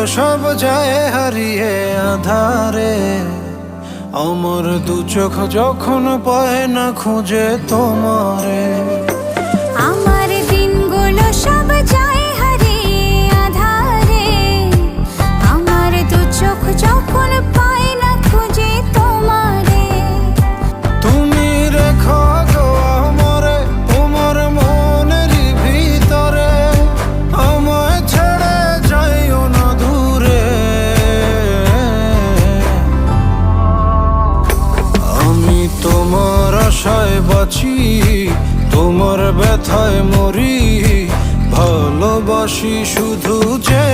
সব যায় হারিয়ে আধারে। আমার দু চোখ যখন পায় না খুঁজে তোমারে। আমার দিনগুলো সব যায় হারিয়ে আঁধারে। আমার দু চোখ যখন পায় না খুঁজে তোমারে। তুমি রেখো গো আমারে তোমার মনেরই ভিতরে, আমায় ছেড়ে যাইও না দূরে। আমি তোমার আশায় বাঁচি, তোমার ব্যথায় মরি, ভালোবাসি শুধু যে